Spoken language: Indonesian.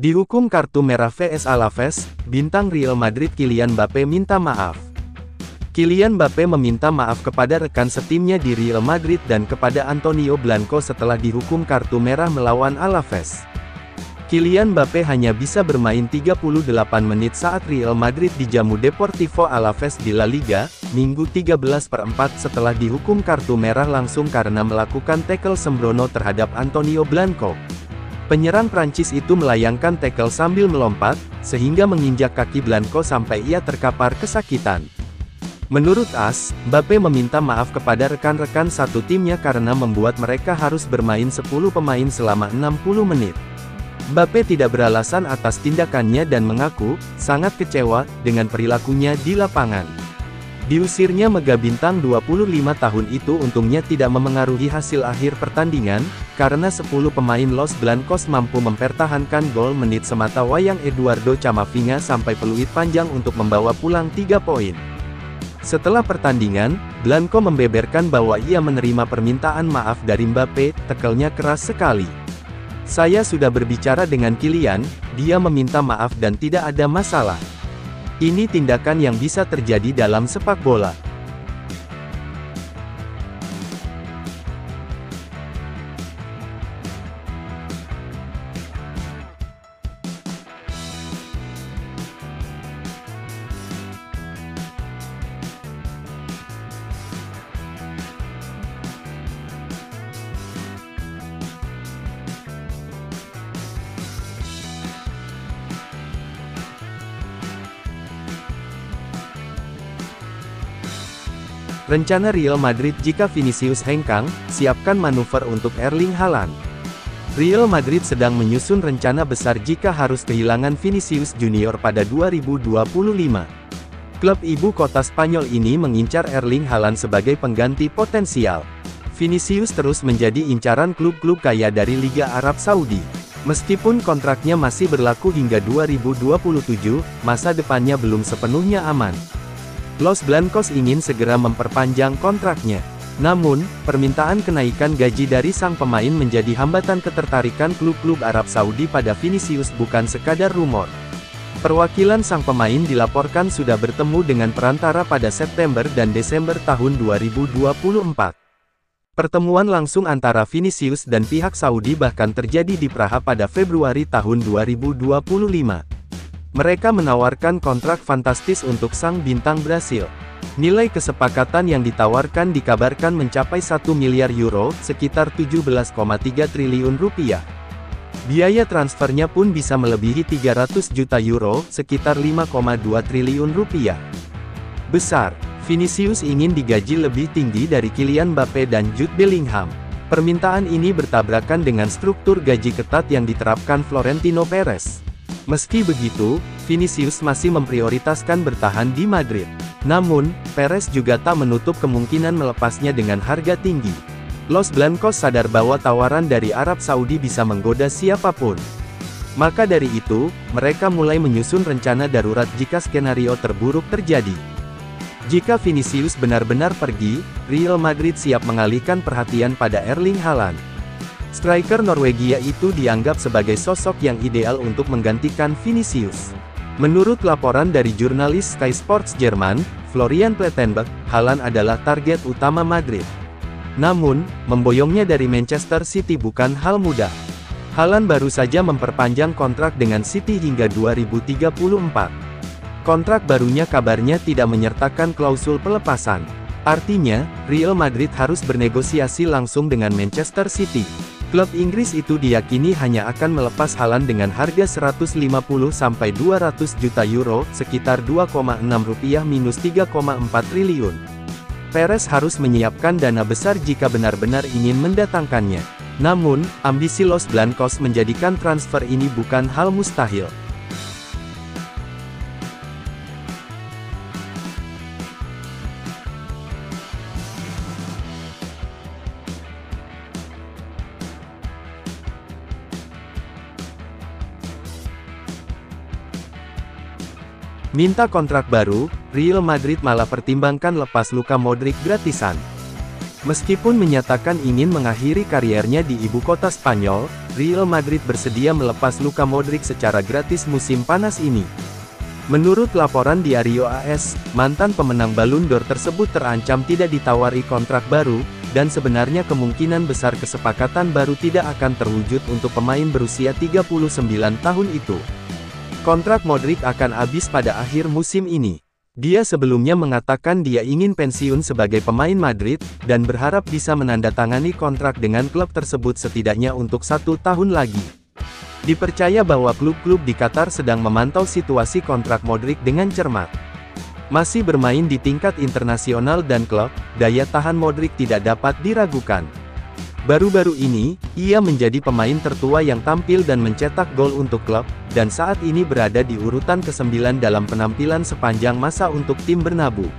Dihukum kartu merah vs Alaves, bintang Real Madrid Kylian Mbappé minta maaf. Kylian Mbappé meminta maaf kepada rekan setimnya di Real Madrid dan kepada Antonio Blanco setelah dihukum kartu merah melawan Alaves. Kylian Mbappé hanya bisa bermain 38 menit saat Real Madrid dijamu Deportivo Alaves di La Liga, Minggu 13/4 setelah dihukum kartu merah langsung karena melakukan tackle sembrono terhadap Antonio Blanco. Penyerang Prancis itu melayangkan tackle sambil melompat, sehingga menginjak kaki Blanco sampai ia terkapar kesakitan. Menurut AS, Mbappé meminta maaf kepada rekan-rekan satu timnya karena membuat mereka harus bermain 10 pemain selama 60 menit. Mbappé tidak beralasan atas tindakannya dan mengaku sangat kecewa dengan perilakunya di lapangan. Diusirnya mega bintang 25 tahun itu untungnya tidak memengaruhi hasil akhir pertandingan, karena 10 pemain Los Blancos mampu mempertahankan gol menit semata wayang Eduardo Camavinga sampai peluit panjang untuk membawa pulang 3 poin. Setelah pertandingan, Blanco membeberkan bahwa ia menerima permintaan maaf dari Mbappé, tekelnya keras sekali. "Saya sudah berbicara dengan Kylian, dia meminta maaf dan tidak ada masalah. Ini tindakan yang bisa terjadi dalam sepak bola." Rencana Real Madrid jika Vinicius hengkang, siapkan manuver untuk Erling Haaland. Real Madrid sedang menyusun rencana besar jika harus kehilangan Vinicius Junior pada 2025. Klub ibu kota Spanyol ini mengincar Erling Haaland sebagai pengganti potensial. Vinicius terus menjadi incaran klub-klub kaya dari Liga Arab Saudi. Meskipun kontraknya masih berlaku hingga 2027, masa depannya belum sepenuhnya aman. Los Blancos ingin segera memperpanjang kontraknya. Namun, permintaan kenaikan gaji dari sang pemain menjadi hambatan ketertarikan klub-klub Arab Saudi pada Vinicius bukan sekadar rumor. Perwakilan sang pemain dilaporkan sudah bertemu dengan perantara pada September dan Desember tahun 2024. Pertemuan langsung antara Vinicius dan pihak Saudi bahkan terjadi di Praha pada Februari tahun 2025. Mereka menawarkan kontrak fantastis untuk sang bintang Brasil. Nilai kesepakatan yang ditawarkan dikabarkan mencapai 1 miliar euro, sekitar 17,3 triliun rupiah. Biaya transfernya pun bisa melebihi 300 juta euro, sekitar 5,2 triliun rupiah. Besar, Vinicius ingin digaji lebih tinggi dari Kylian Mbappé dan Jude Bellingham. Permintaan ini bertabrakan dengan struktur gaji ketat yang diterapkan Florentino Perez. Meski begitu, Vinicius masih memprioritaskan bertahan di Madrid. Namun, Perez juga tak menutup kemungkinan melepasnya dengan harga tinggi. Los Blancos sadar bahwa tawaran dari Arab Saudi bisa menggoda siapapun. Maka dari itu, mereka mulai menyusun rencana darurat jika skenario terburuk terjadi. Jika Vinicius benar-benar pergi, Real Madrid siap mengalihkan perhatian pada Erling Haaland. Striker Norwegia itu dianggap sebagai sosok yang ideal untuk menggantikan Vinicius. Menurut laporan dari jurnalis Sky Sports Jerman, Florian Plettenberg, Haaland adalah target utama Madrid. Namun, memboyongnya dari Manchester City bukan hal mudah. Haaland baru saja memperpanjang kontrak dengan City hingga 2034. Kontrak barunya kabarnya tidak menyertakan klausul pelepasan. Artinya, Real Madrid harus bernegosiasi langsung dengan Manchester City. Klub Inggris itu diyakini hanya akan melepas Haaland dengan harga 150-200 juta euro, sekitar 2,6 rupiah minus 3,4 triliun. Perez harus menyiapkan dana besar jika benar-benar ingin mendatangkannya. Namun, ambisi Los Blancos menjadikan transfer ini bukan hal mustahil. Minta kontrak baru, Real Madrid malah pertimbangkan lepas Luka Modric gratisan. Meskipun menyatakan ingin mengakhiri kariernya di ibu kota Spanyol, Real Madrid bersedia melepas Luka Modric secara gratis musim panas ini. Menurut laporan Diario AS, mantan pemenang Ballon d'Or tersebut terancam tidak ditawari kontrak baru, dan sebenarnya kemungkinan besar kesepakatan baru tidak akan terwujud untuk pemain berusia 39 tahun itu. Kontrak Modric akan habis pada akhir musim ini. Dia sebelumnya mengatakan dia ingin pensiun sebagai pemain Madrid, dan berharap bisa menandatangani kontrak dengan klub tersebut setidaknya untuk 1 tahun lagi. Dipercaya bahwa klub-klub di Qatar sedang memantau situasi kontrak Modric dengan cermat. Masih bermain di tingkat internasional dan klub, daya tahan Modric tidak dapat diragukan. Baru-baru ini, ia menjadi pemain tertua yang tampil dan mencetak gol untuk klub, dan saat ini berada di urutan ke-9 dalam penampilan sepanjang masa untuk tim Bernabeu.